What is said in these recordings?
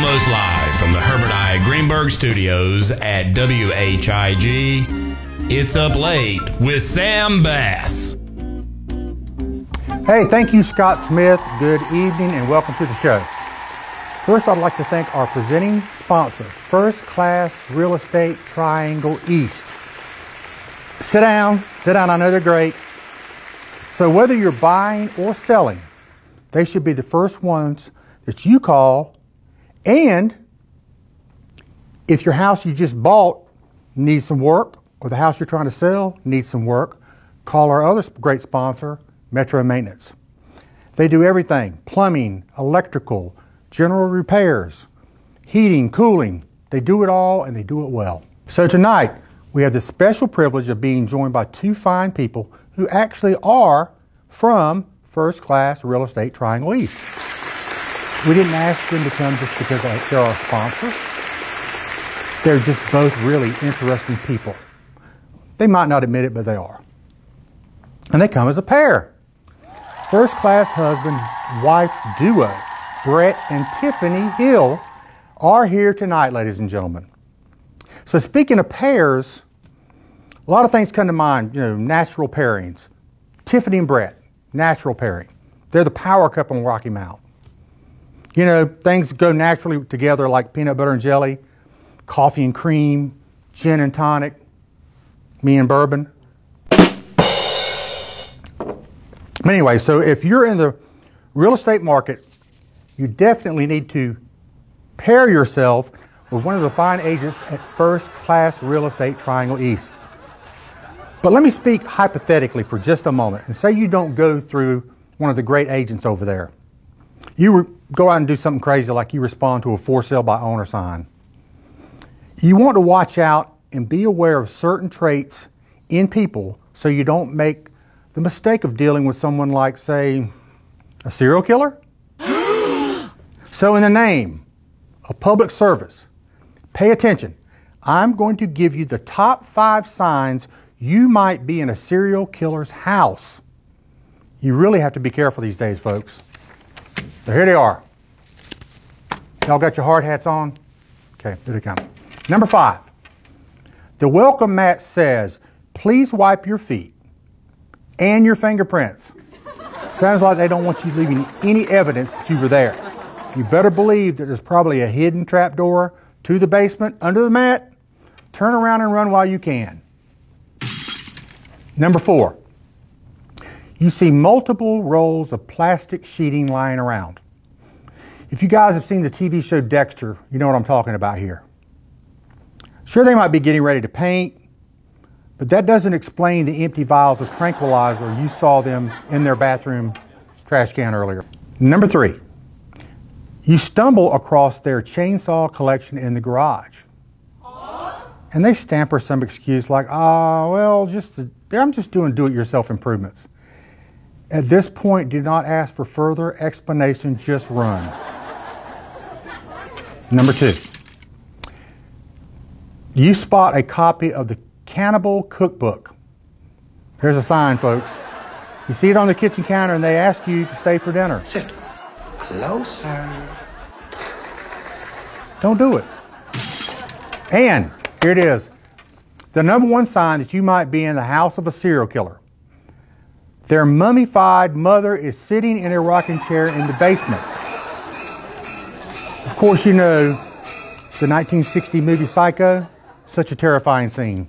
almost live from the Herbert I. Greenberg Studios at WHIG. It's Up Late with Sam Bass. Hey, thank you, Scott Smith. Good evening and welcome to the show. First, I'd like to thank our presenting sponsor, First Class Real Estate Triangle East. Sit down, I know they're great. So whether you're buying or selling, they should be the first ones that you call. And if your house you just bought needs some work, or the house you're trying to sell needs some work, call our other great sponsor, Metro Maintenance. They do everything: plumbing, electrical, general repairs, heating, cooling. They do it all and they do it well. So tonight, we have the special privilege of being joined by two fine people who actually are from First Class Real Estate Triangle East. We didn't ask them to come just because they're our sponsor. They're just both really interesting people. They might not admit it, but they are. And they come as a pair. First class husband-wife duo, Brett and Tiffany Hill, are here tonight, ladies and gentlemen. So speaking of pairs, a lot of things come to mind, natural pairings. Tiffany and Brett, natural pairing. They're the power couple in Rocky Mount. Things go naturally together like peanut butter and jelly, coffee and cream, gin and tonic, me and bourbon. But anyway, so if you're in the real estate market, you definitely need to pair yourself with one of the fine agents at First Class Real Estate Triangle East. But let me speak hypothetically for just a moment and say you don't go through one of the great agents over there. You go out and do something crazy like you respond to a for sale by owner sign. You want to watch out and be aware of certain traits in people so you don't make the mistake of dealing with someone like, say, a serial killer. So in the name of public service, pay attention. I'm going to give you the top 5 signs you might be in a serial killer's house. You really have to be careful these days, folks. So here they are. Y'all got your hard hats on? Okay, here they come. Number 5. The welcome mat says, please wipe your feet and your fingerprints. Sounds like they don't want you leaving any evidence that you were there. You better believe that there's probably a hidden trapdoor to the basement under the mat. Turn around and run while you can. Number 4. You see multiple rolls of plastic sheeting lying around. If you guys have seen the TV show Dexter, you know what I'm talking about here. Sure, they might be getting ready to paint, but that doesn't explain the empty vials of tranquilizer you saw them in their bathroom trash can earlier. Number 3, you stumble across their chainsaw collection in the garage. And they stamper some excuse like, I'm just doing do-it-yourself improvements. At this point, do not ask for further explanation, just run. Number 2, you spot a copy of the Cannibal Cookbook. Here's a sign, folks. You see it on the kitchen counter and they ask you to stay for dinner. Sit closer. Don't do it. And here it is. The number 1 sign that you might be in the house of a serial killer. Their mummified mother is sitting in a rocking chair in the basement. Of course, you know the 1960 movie Psycho. Such a terrifying scene.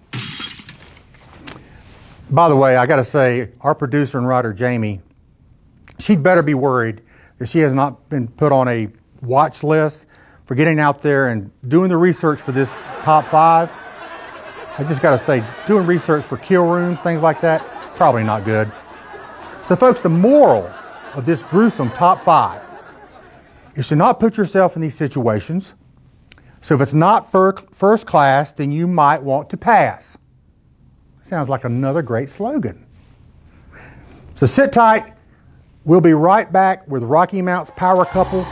By the way, I got to say, our producer and writer, Jamie, she'd better be worried that she has not been put on a watch list for getting out there and doing the research for this top 5. I just got to say, doing research for kill rooms, things like that, probably not good. So folks, the moral of this gruesome top 5 is to not put yourself in these situations. So if it's not first class, then you might want to pass. Sounds like another great slogan. So sit tight. We'll be right back with Rocky Mount's power couple,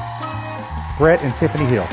Brett and Tiffany Hill.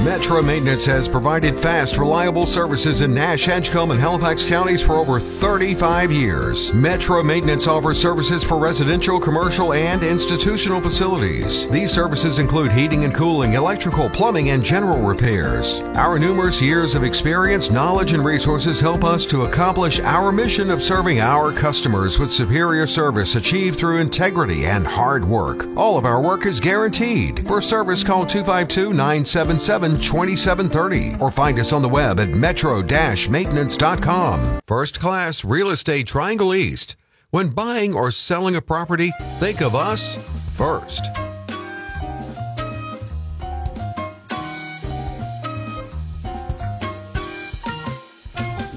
Metro Maintenance has provided fast, reliable services in Nash, Edgecombe, and Halifax counties for over 35 years. Metro Maintenance offers services for residential, commercial, and institutional facilities. These services include heating and cooling, electrical, plumbing, and general repairs. Our numerous years of experience, knowledge, and resources help us to accomplish our mission of serving our customers with superior service achieved through integrity and hard work. All of our work is guaranteed. For service, call 252-977-2730 or find us on the web at metro-maintenance.com. First Class Real Estate Triangle East. When buying or selling a property, think of us first.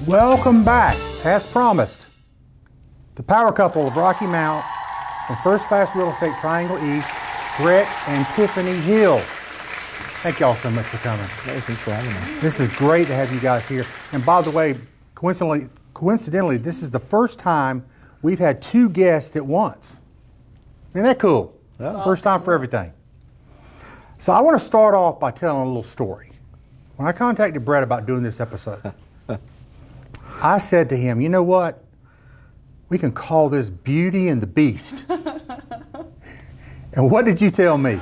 Welcome back. As promised, the power couple of Rocky Mount and First Class Real Estate Triangle East, Brett and Tiffany Hill. Thank y'all so much for coming. Hey, thanks for having us. This is great to have you guys here. And by the way, coincidentally, this is the first time we've had two guests at once. Isn't that cool? Yeah. First time for everything. So I want to start off by telling a little story. When I contacted Brett about doing this episode, I said to him, you know what? We can call this Beauty and the Beast. And what did you tell me?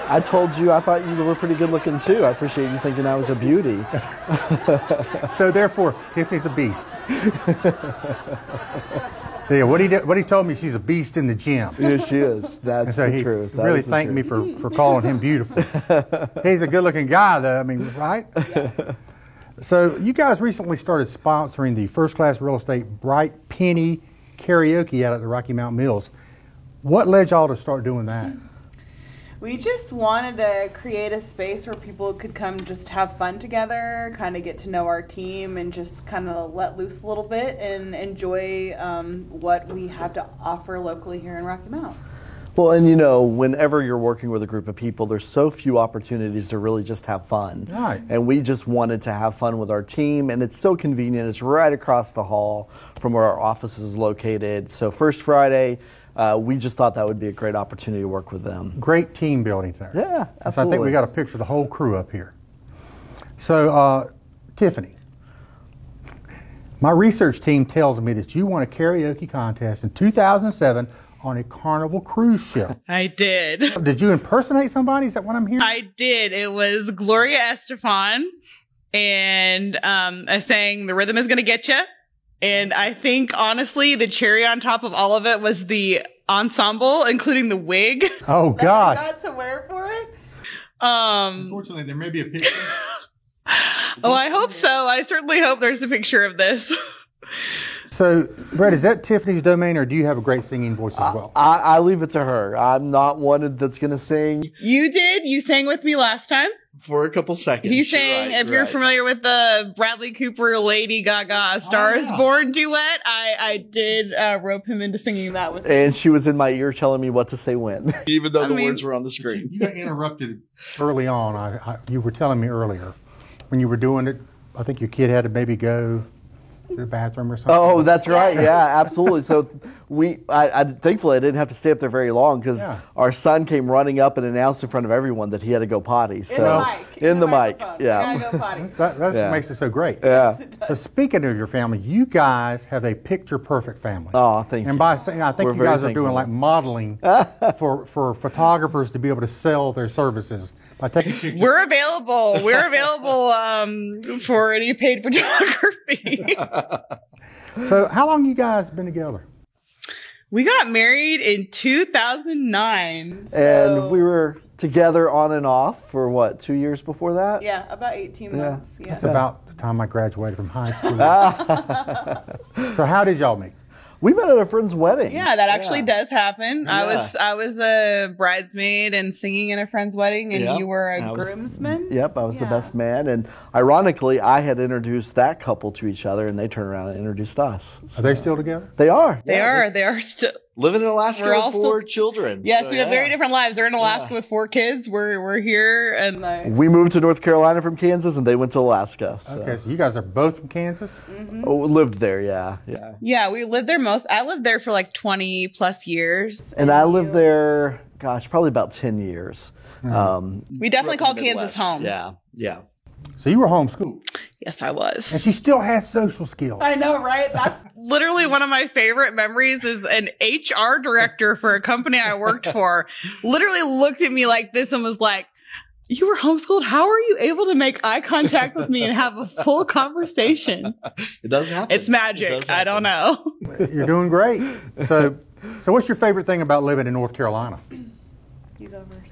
I told you I thought you were pretty good looking too. I appreciate you thinking I was a beauty. So therefore, Tiffany's a beast. So yeah, what he told me, she's a beast in the gym. Yeah, she is. That's so the truth. He really thanked me for calling him beautiful. He's a good-looking guy, though. I mean, right? Yeah. So you guys recently started sponsoring the First Class Real Estate Bright Penny Karaoke out at the Rocky Mount Mills. What led y'all to start doing that? We just wanted to create a space where people could come just have fun together, kind of get to know our team, and just kind of let loose a little bit and enjoy what we have to offer locally here in Rocky Mount. Well, and you know, whenever you're working with a group of people, there's so few opportunities to really just have fun. Right. And we just wanted to have fun with our team, and it's so convenient. It's right across the hall from where our office is located. So First Friday, we just thought that would be a great opportunity to work with them. Great team building there. Yeah, absolutely. So I think we got a picture of the whole crew up here. So, Tiffany, my research team tells me that you won a karaoke contest in 2007 on a Carnival cruise ship. I did. Did you impersonate somebody? Is that what I'm hearing? I did. It was Gloria Estefan, and I sang "The Rhythm Is Gonna Get Ya." And I think, honestly, the cherry on top of all of it was the ensemble, including the wig. Oh, gosh. That you got to wear for it? Unfortunately, there may be a picture. Oh, I hope so. I certainly hope there's a picture of this. So, Brett, is that Tiffany's domain, or do you have a great singing voice as well? I leave it to her. I'm not one that's going to sing. You did. You sang with me last time. For a couple seconds. He sang, if you're familiar with the Bradley Cooper, Lady Gaga, Star is Born duet, I did rope him into singing that with me. And she was in my ear telling me what to say when, even though the words were on the screen. You got interrupted early on. You were telling me earlier when you were doing it, I think your kid had to maybe go to the bathroom or something. Oh, that's right. Yeah, absolutely. So thankfully I didn't have to stay up there very long because our son came running up and announced in front of everyone that he had to go potty. So in the mic. Yeah. Gotta go potty. That's what makes it so great. Yeah. So speaking of your family, you guys have a picture-perfect family. Oh, thank you. And by saying, I think We're you guys very are doing thankful. like modeling for photographers to be able to sell their services by taking pictures. We're available. We're available for any paid photography. So how long you guys been together? We got married in 2009. And we were together on and off for what, 2 years before that? Yeah, about 18 months. Yeah. That's about the time I graduated from high school. So how did y'all meet? We met at a friend's wedding. Yeah, that actually does happen. I was a bridesmaid and singing in a friend's wedding, and you were a groomsman. Yep, I was the best man. And ironically, I had introduced that couple to each other, and they turned around and introduced us. So. Are they still together? They are. They are still living in Alaska We're all with 4 children. Yes, we have very different lives. They're in Alaska with 4 kids. We're here, and we moved to North Carolina from Kansas, and they went to Alaska. So. Okay, so you guys are both from Kansas? Mm-hmm. Oh, lived there, yeah. Yeah, we lived there I lived there for like 20 plus years. And I lived there, gosh, probably about 10 years. We definitely call Kansas home. Yeah. So you were homeschooled. Yes, I was. And she still has social skills. I know, right? That's Literally one of my favorite memories is an HR director for a company I worked for literally looked at me like this and was like, "You were homeschooled? How are you able to make eye contact with me and have a full conversation?" It doesn't happen. It's magic. I don't know. You're doing great. So what's your favorite thing about living in North Carolina? you go first.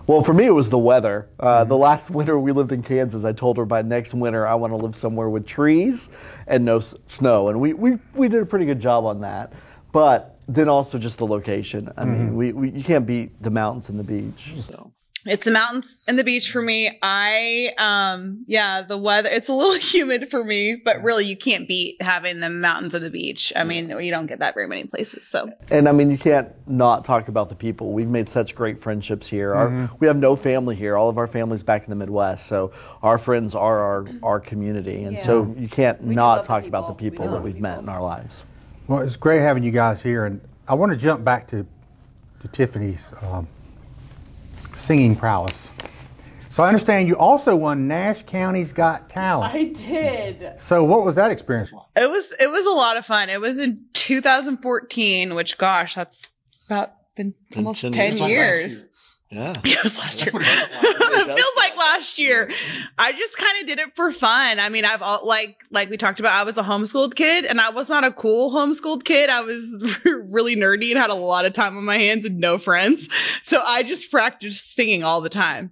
Well, for me, it was the weather. The last winter we lived in Kansas, I told her by next winter I want to live somewhere with trees and no snow. And we did a pretty good job on that. But then also just the location. I mean, you can't beat the mountains and the beach. So. It's the mountains and the beach for me. The weather, it's a little humid for me, but really you can't beat having the mountains and the beach. I mean, you don't get that very many places, so. And I mean, you can't not talk about the people. We've made such great friendships here. We have no family here. All of our family's back in the Midwest, so our friends are our community. And so you can't not talk about the people that we've met in our lives. Well, it's great having you guys here. And I want to jump back to Tiffany's singing prowess. So I understand you also won Nash County's Got Talent. I did. So what was that experience like? It was a lot of fun. It was in 2014, which gosh, that's about been almost 10 years. Yeah. It was last year. It feels like last year. I just kind of did it for fun. I mean, like we talked about, I was a homeschooled kid and I was not a cool homeschooled kid. I was really nerdy and had a lot of time on my hands and no friends. So I just practiced singing all the time.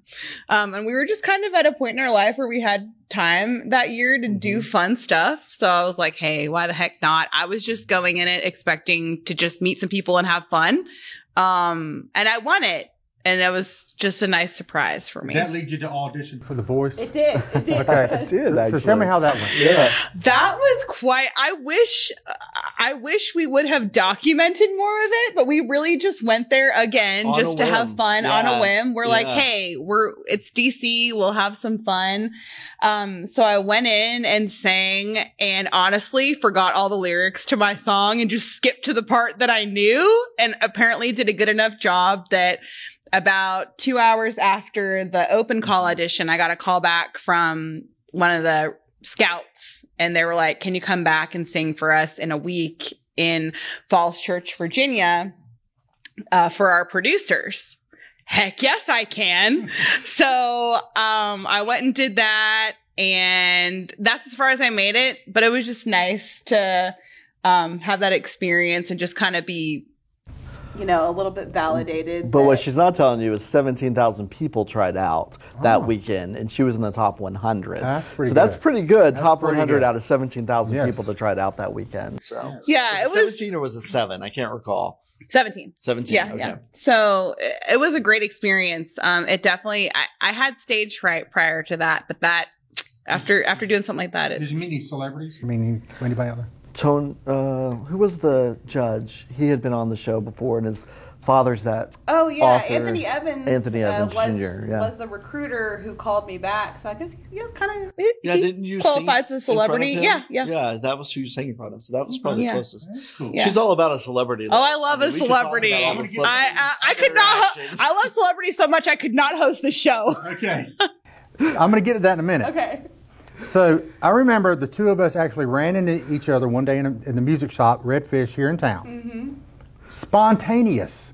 And we were just kind of at a point in our life where we had time that year to do fun stuff. So I was like, hey, why the heck not? I was just going in it expecting to just meet some people and have fun. And I won it. And that was just a nice surprise for me. That lead you to audition for The Voice? It did. It did. Okay. It did, actually. So tell me how that went. Yeah. That was quite, I wish we would have documented more of it, but we really just went there again On just a to have whim. fun on a whim. We're like, Yeah. hey, it's DC. We'll have some fun. So I went in and sang and honestly forgot all the lyrics to my song and just skipped to the part that I knew and apparently did a good enough job that about 2 hours after the open call audition, I got a call back from one of the scouts and they were like, can you come back and sing for us in a week in Falls Church, Virginia, for our producers? Heck yes, I can. So, I went and did that and that's as far as I made it, but it was just nice to, have that experience and just kind of be, a little bit validated. But what she's not telling you is 17,000 people tried out that weekend, and she was in the top 100. That's pretty good. That's pretty good. That's Top pretty 100 good. out of 17,000 Yes. people that tried out that weekend. So yeah, it was 17 or was it 7? I can't recall. 17. 17. Yeah, okay. yeah. So it was a great experience. It definitely, I had stage fright prior to that, but that after doing something like that, Did you meet any celebrities? I mean, anybody out there? Tone, who was the judge? He had been on the show before, and his father's that. Oh yeah, author. Anthony Evans. Anthony Evans Jr. Yeah. was the recruiter who called me back. So I guess he was kind of. Yeah, didn't you qualifies sing as a celebrity? in front of him? Yeah. Yeah, that was who you sang in front of. So that was probably Yeah. the closest. Cool. Yeah. She's all about a celebrity. Oh, I love a we could talk celebrity. about all the celebrity I could not. interactions. I love celebrities so much I could not host the show. Okay. I'm going to get to that in a minute. Okay. So I remember the two of us actually ran into each other one day in the music shop, Red Fish, here in town. Spontaneous.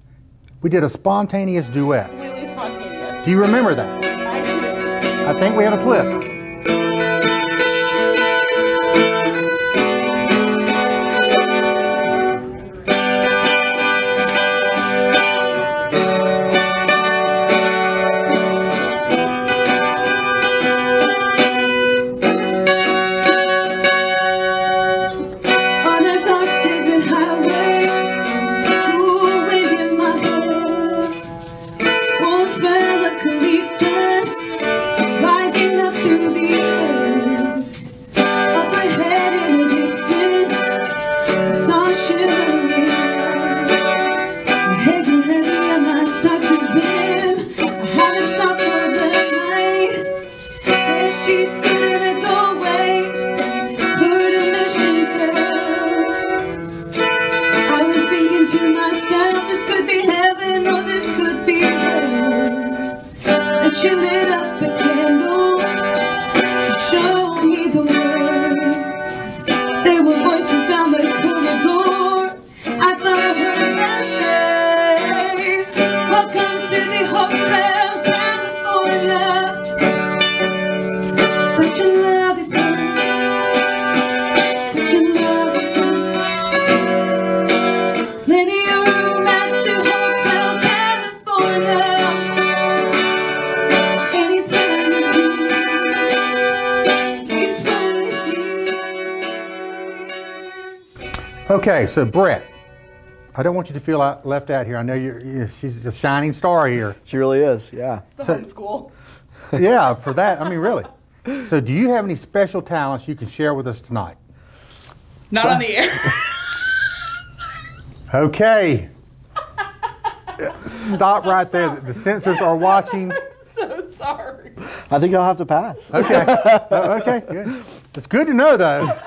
We did a spontaneous duet. Completely spontaneous. Do you remember that? I do. I think we have a clip. On a dark desert highway, cool wind in my hair, won't smell the eucalyptus, rising up through Okay, so Brett, I don't want you to feel left out here. I know she's a shining star here. She really is, yeah. The So- homeschool. Yeah, for that, I mean, really. So do you have any special talents you can share with us tonight? Not on the air. Okay. Stop right there. The censors are watching. So sorry. I think I'll have to pass. Okay. Okay, good. It's good to know, though.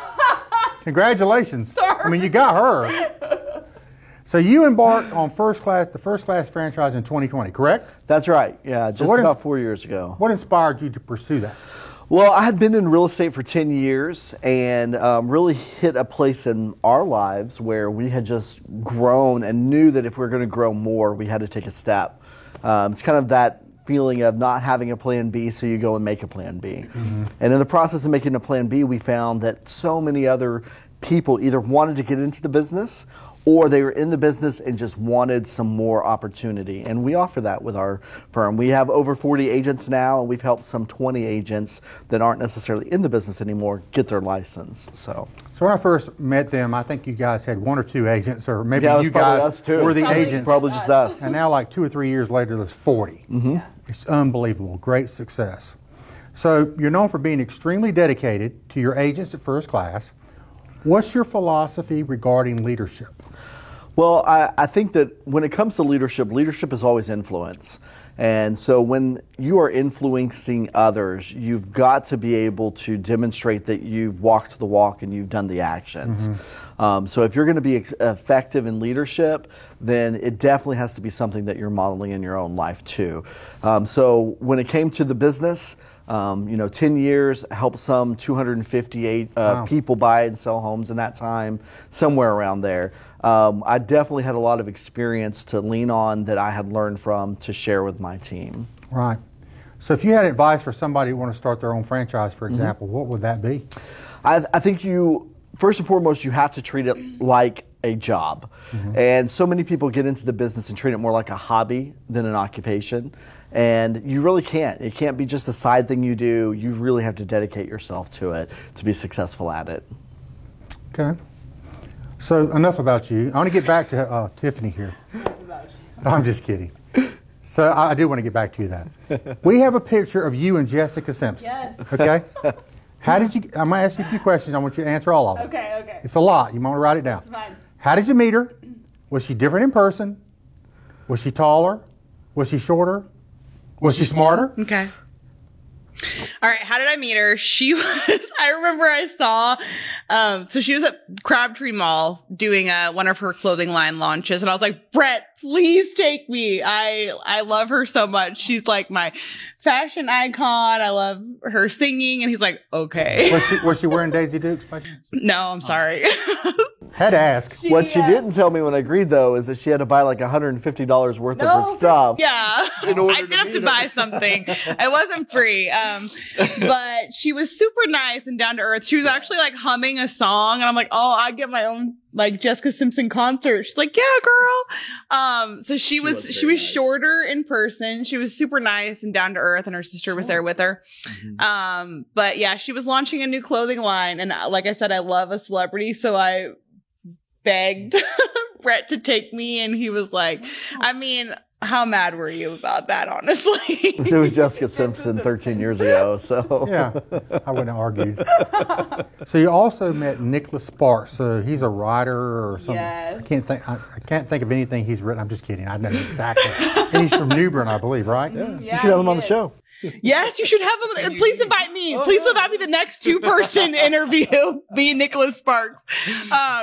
Congratulations. Sorry. I mean, you got her. So you embarked on the First Class franchise in 2020, correct? That's right, yeah, just what is- about 4 years ago. What inspired you to pursue that? Well, I had been in real estate for 10 years and really hit a place in our lives where we had just grown and knew that if we were going to grow more, we had to take a step. It's kind of that feeling of not having a plan B, so you go and make a plan B. And in the process of making a plan B, we found that so many other people either wanted to get into the business or they were in the business and just wanted some more opportunity. And we offer that with our firm. We have over 40 agents now, and we've helped some 20 agents that aren't necessarily in the business anymore get their license. So So when I first met them, I think you guys had 1 or 2 agents, or maybe yeah, it was you probably guys us too. were the Probably agents. Probably just us. And now, like 2 or 3 years later, there's 40. It's unbelievable. Great success. So you're known for being extremely dedicated to your agents at First Class. What's your philosophy regarding leadership? Well, I think that when it comes to leadership, leadership is always influence. And so when you are influencing others, you've got to be able to demonstrate that you've walked the walk and you've done the actions. So if you're going to be effective in leadership, then it definitely has to be something that you're modeling in your own life too. So when it came to the business, 10 years, helped some 258 people buy and sell homes in that time, somewhere around there. I definitely had a lot of experience to lean on that I had learned from to share with my team. Right. So if you had advice for somebody who want to start their own franchise, for example, what would that be? I think first and foremost, you have to treat it like a job. And so many people get into the business and treat it more like a hobby than an occupation. And you really can't. It can't be just a side thing you do. You really have to dedicate yourself to it to be successful at it. Okay. So enough about you. I want to get back to Tiffany here. I'm just kidding. So I do want to get back to you then. We have a picture of you and Jessica Simpson. Yes. Okay? How did you, I'm going to ask you a few questions. I want you to answer all of them. Okay. It's a lot. You want to write it down. It's fine. How did you meet her? Was she different in person? Was she taller? Was she shorter? Was she smarter? Okay. All right. How did I meet her? She was, I remember I saw, so she was at Crabtree Mall doing one of her clothing line launches. And I was like, Brett, please take me. I love her so much. She's like my fashion icon. I love her singing. And he's like, okay. Was she wearing Daisy Dukes by chance? No, I'm sorry. Had to ask. What she didn't tell me when I agreed, though, is that she had to buy like $150 worth of her stuff. Yeah. order I to did have meet to her. buy something. It wasn't free. But she was super nice and down to earth. She was actually like humming a song and I'm like, oh, I get my own like Jessica Simpson concert. She's like, yeah, girl. So she was shorter in person. She was super nice and down to earth and her sister was there with her. But yeah, she was launching a new clothing line. And like I said, I love a celebrity. So I begged Brett to take me and he was like, I mean, how mad were you about that, honestly? It was Jessica Simpson 13 years ago, so. Yeah, I wouldn't have argued. So you also met Nicholas Sparks. So he's a writer or something. Yes. I can't think of anything he's written. I'm just kidding. I know exactly. And he's from New Bern, I believe, right? You should have him on the show. Yes, you should have him. Please invite me. Please let that be the next 2-person interview. Be Nicholas Sparks.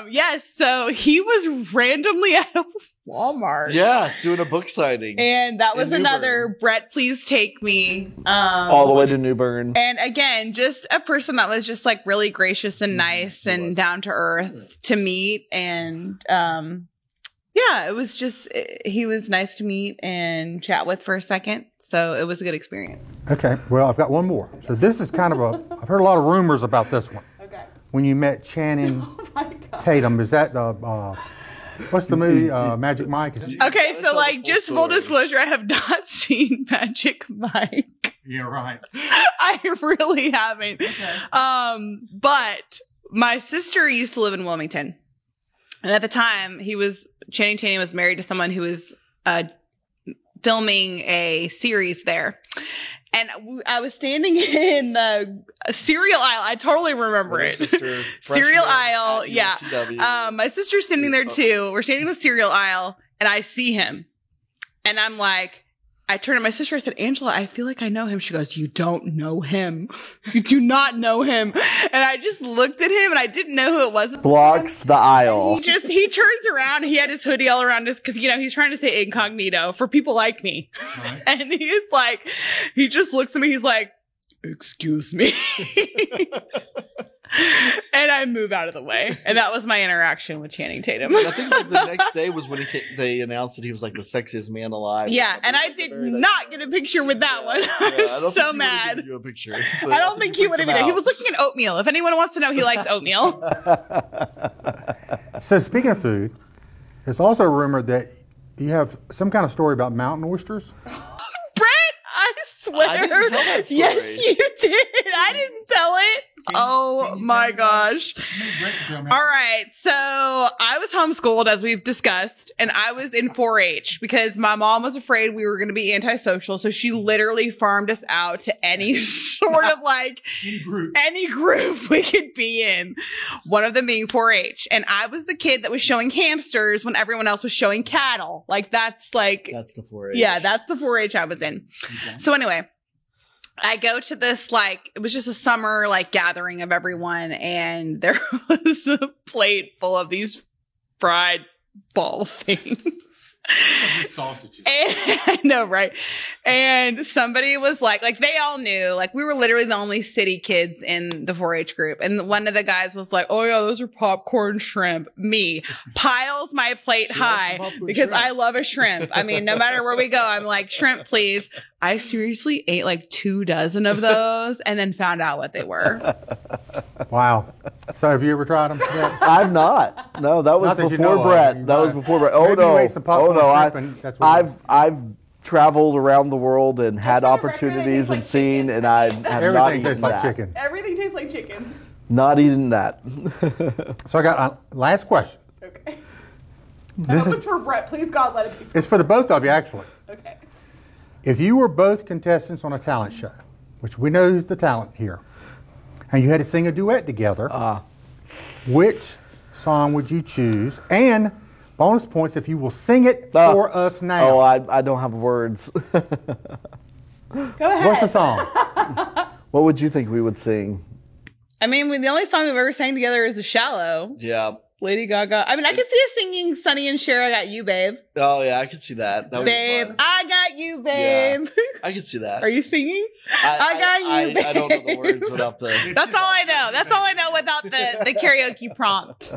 Yes, so he was randomly at a Walmart. Yeah, doing a book signing. And that was In New another Bern. Brett, please take me. All the way to New Bern. And again, just a person that was just like really gracious and nice and down to earth to meet. And yeah, it was just, he was nice to meet and chat with for a second. So it was a good experience. Okay, well, I've got one more. So this is kind of I've heard a lot of rumors about this one. Okay. When you met Channing Tatum, is that what's the movie, Magic Mike? Okay, so like just full disclosure, I have not seen Magic Mike. Yeah, right. I really haven't. But my sister used to live in Wilmington. And at the time, Channing Tatum was married to someone who was filming a series there. And I was standing in the cereal aisle. I totally remember it. Cereal aisle. Yeah. My sister's standing there too. We're standing in the cereal aisle and I see him. And I'm like, I turned to my sister. I said, Angela, I feel like I know him. She goes, you don't know him. You do not know him. And I just looked at him and I didn't know who it was. Blocks the aisle. He turns around. He had his hoodie all around us because, he's trying to say incognito for people like me. Right. And he's like, he just looks at me. He's like, excuse me. And I move out of the way. And that was my interaction with Channing Tatum. I think the next day was when they announced that he was like the sexiest man alive. Yeah, and I did not get a picture with that one. I was so mad. Give you a picture, I don't think he would have either. He was looking at oatmeal. If anyone wants to know, he likes oatmeal. So speaking of food, there's also a rumor that you have some kind of story about mountain oysters. I swear. I didn't tell that story. Yes, you did. I didn't tell it. Oh my gosh. All right. So I was homeschooled, as we've discussed, and I was in 4-H because my mom was afraid we were going to be antisocial. So she literally farmed us out to any sort of any group we could be in. One of them being 4-H. And I was the kid that was showing hamsters when everyone else was showing cattle. That's the 4-H. Yeah, that's the 4-H I was in. Okay. So anyway, I go to this, it was just a summer, gathering of everyone. And there was a plate full of these fried ball things. Sausages. I know, right? And somebody was like they all knew, we were literally the only city kids in the 4-H group. And one of the guys was like, oh yeah, those are popcorn shrimp. Me piles my plate high because shrimp. I love a shrimp. I mean, no matter where we go, I'm like, shrimp, please. I seriously ate 2 dozen of those and then found out what they were. Wow. So have you ever tried them? Yeah. I've not. No, that was before Brett. That was before Brett. Oh no. I've traveled around the world and had opportunities and seen, and I have not eaten tastes like chicken. Everything tastes like chicken. Not eating that. So I got a last question. Okay. This is for Brett. Please, God, let it be. It's for the both of you, actually. Okay. If you were both contestants on a talent show, which we know is the talent here, and you had to sing a duet together, which song would you choose? And bonus points if you will sing it for us now. Oh, I don't have words. Go ahead. What's the song? What would you think we would sing? I mean, the only song we've ever sang together is "The Shallow." Yeah. Lady Gaga. I mean, I could see us singing Sonny and Cher, I Got You, Babe. Oh, yeah, I could see that. That would babe, be fun. I got you, babe. Yeah, I could see that. Are you singing? I got you, babe. I don't know the words without the... That's all I know. That's all I know without the karaoke prompt.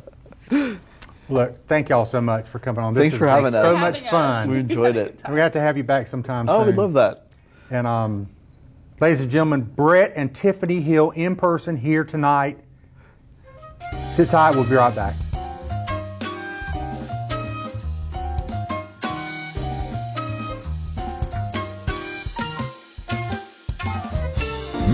Look, thank y'all so much for coming on. This Thanks for having us. So much fun. We enjoyed it. We got to have you back sometime soon. Oh, we'd love that. And ladies and gentlemen, Brett and Tiffany Hill in person here tonight. Sit tight. We'll be right back.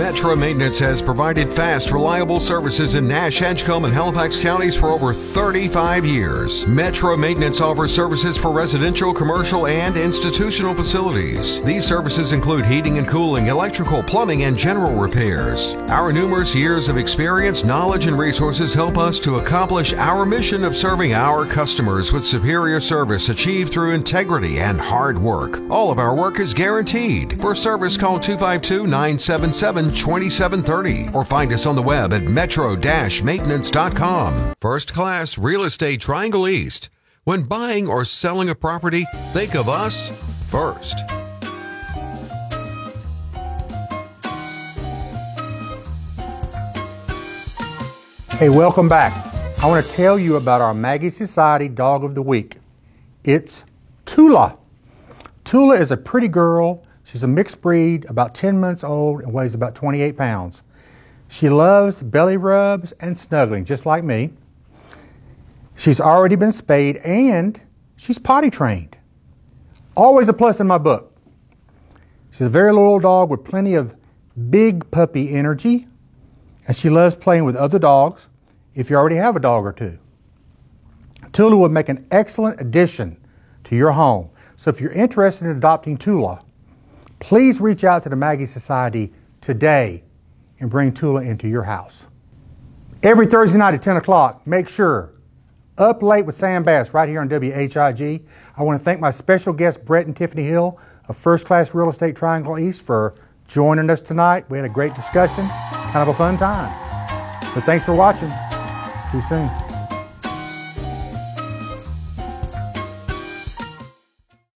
Metra Maintenance has provided fast, reliable services in Nash, Edgecombe, and Halifax counties for over 35 years. Metra Maintenance offers services for residential, commercial, and institutional facilities. These services include heating and cooling, electrical, plumbing, and general repairs. Our numerous years of experience, knowledge, and resources help us to accomplish our mission of serving our customers with superior service achieved through integrity and hard work. All of our work is guaranteed. For service, call 252-977-2730 or find us on the web at metro-maintenance.com. First Class Real Estate Triangle East. When buying or selling a property, think of us first. Hey, welcome back. I want to tell you about our Maggie Society Dog of the Week. It's Tula. Tula is a pretty girl. She's a mixed breed, about 10 months old, and weighs about 28 pounds. She loves belly rubs and snuggling, just like me. She's already been spayed, and she's potty trained. Always a plus in my book. She's a very loyal dog with plenty of big puppy energy, and she loves playing with other dogs if you already have a dog or two. Tula would make an excellent addition to your home. So if you're interested in adopting Tula, please reach out to the Maggie Society today and bring Tula into your house. Every Thursday night at 10 o'clock, make sure, Up Late with Sam Bass right here on WHIG. I want to thank my special guests, Brett and Tiffany Hill of First Class Real Estate Triangle East, for joining us tonight. We had a great discussion, kind of a fun time. But thanks for watching. See you soon.